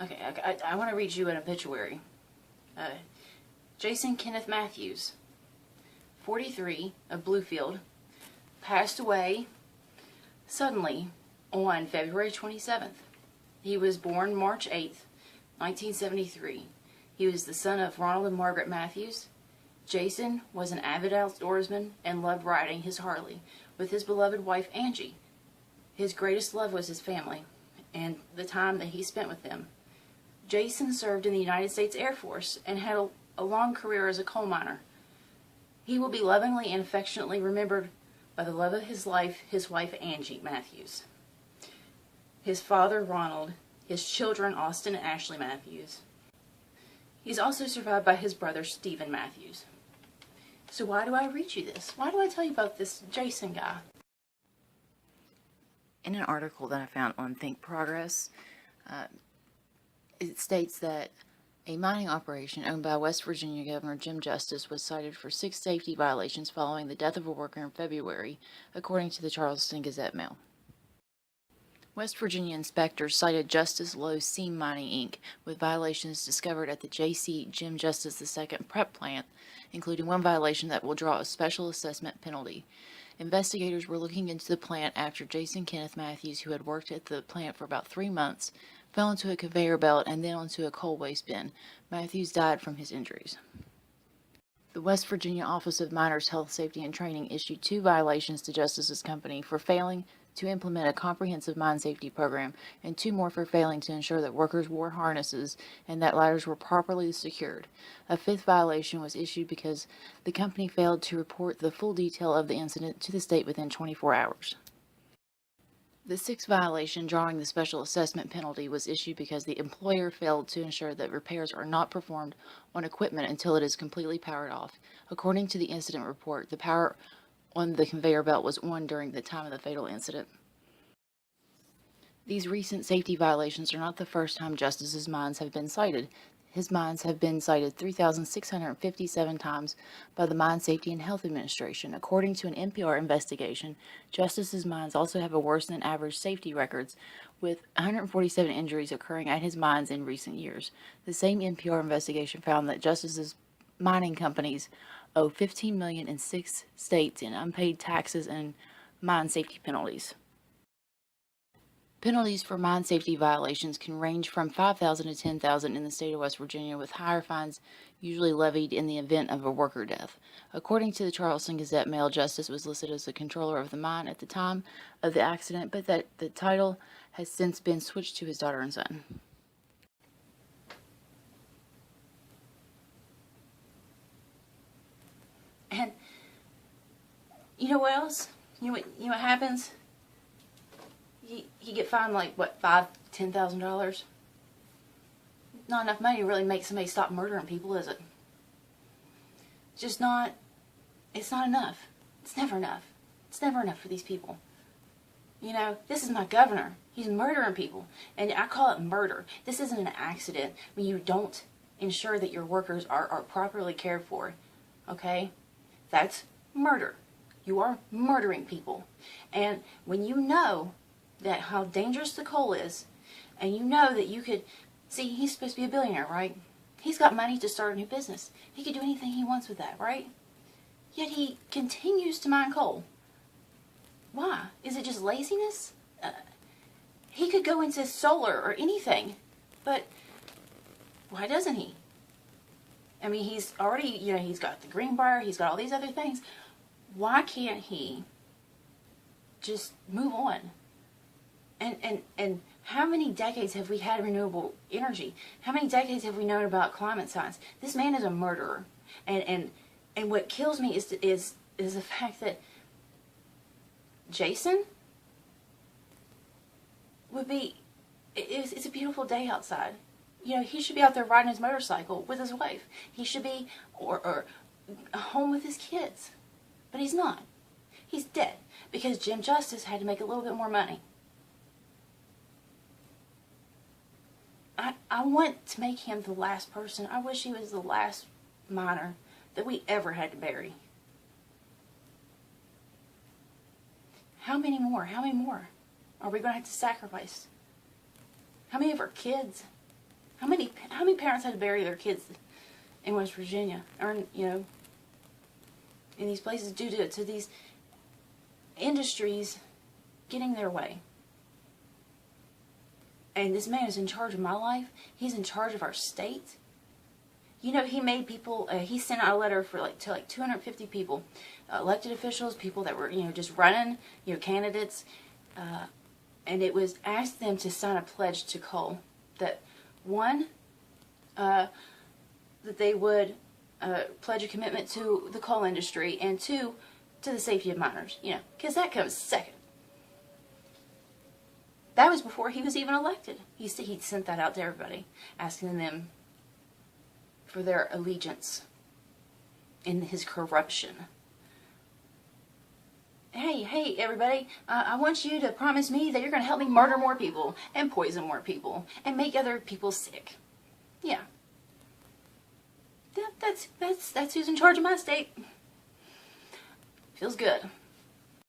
Okay, I want to read you an obituary. Jason Kenneth Matthews, 43, of Bluefield, passed away suddenly on February 27th. He was born March 8th, 1973. He was the son of Ronald and Margaret Matthews. Jason was an avid outdoorsman and loved riding his Harley with his beloved wife Angie. His greatest love was his family and the time that he spent with them. Jason served in the United States Air Force and had a long career as a coal miner. He will be lovingly and affectionately remembered by the love of his life, his wife Angie Matthews, his father Ronald, his children Austin and Ashley Matthews. He's also survived by his brother Stephen Matthews. So why do I read you this? Why do I tell you about this Jason guy? In an article that I found on Think Progress, it states that a mining operation owned by West Virginia Governor Jim Justice was cited for 6 safety violations following the death of a worker in February, according to the Charleston Gazette-Mail. West Virginia inspectors cited Justice Low Seam Mining, Inc. with violations discovered at the J.C. Jim Justice II prep plant, including one violation that will draw a special assessment penalty. Investigators were looking into the plant after Jason Kenneth Matthews, who had worked at the plant for about 3 months, fell into a conveyor belt and then onto a coal waste bin. Matthews died from his injuries. The West Virginia Office of Miners' Health, Safety, and Training issued 2 violations to Justice's company for failing to implement a comprehensive mine safety program, and 2 more for failing to ensure that workers wore harnesses and that ladders were properly secured. A 5th violation was issued because the company failed to report the full detail of the incident to the state within 24 hours. The 6th violation, drawing the special assessment penalty, was issued because the employer failed to ensure that repairs are not performed on equipment until it is completely powered off. According to the incident report, the power on the conveyor belt was on during the time of the fatal incident. These recent safety violations are not the first time Justice's mines have been cited. His mines have been cited 3,657 times by the Mine Safety and Health Administration. According to an NPR investigation, Justice's mines also have a worse than average safety records, with 147 injuries occurring at his mines in recent years. The same NPR investigation found that Justice's mining companies owe $15 million in 6 states in unpaid taxes and mine safety penalties. Penalties for mine safety violations can range from $5,000 to $10,000 in the state of West Virginia, with higher fines usually levied in the event of a worker death. According to the Charleston Gazette-Mail, Justice was listed as the controller of the mine at the time of the accident, but that the title has since been switched to his daughter and son. And you know what else? You know what happens? You get fined like what, $5,000-$10,000? Not enough money to really make somebody stop murdering people, is it? It's just not. It's not enough. It's never enough. It's never enough for these people. You know, this is my governor. He's murdering people, and I call it murder. This isn't an accident when you don't ensure that your workers are properly cared for. Okay? That's murder. You are murdering people. And when you know that how dangerous the coal is, and you know that you could, see, he's supposed to be a billionaire, right? He's got money to start a new business. He could do anything he wants with that, right? Yet he continues to mine coal. Why? Is it just laziness? He could go into solar or anything, but why doesn't he? I mean, he's already, he's got the Greenbrier, he's got all these other things. Why can't he just move on? And how many decades have we had renewable energy? How many decades have we known about climate science? This man is a murderer. And what kills me is the fact that Jason would be, it's a beautiful day outside. He should be out there riding his motorcycle with his wife. He should be or home with his kids. But he's not. He's dead because Jim Justice had to make a little bit more money. I want to make him the last person. I wish he was the last miner that we ever had to bury. How many more? How many more are we going to have to sacrifice? How many of our kids? How many parents had to bury their kids in West Virginia, or in these places due to these industries getting their way? And this man is in charge of my life. He's in charge of our state. He made people. He sent out a letter to 250 people, elected officials, people that were just running, candidates, and it was asked them to sign a pledge to coal that one, that they would pledge a commitment to the coal industry, and two, to the safety of miners. Because that comes second. That was before he was even elected. He sent that out to everybody, asking them for their allegiance in his corruption. Hey, everybody, I want you to promise me that you're going to help me murder more people and poison more people and make other people sick. Yeah. That's who's in charge of my state. Feels good.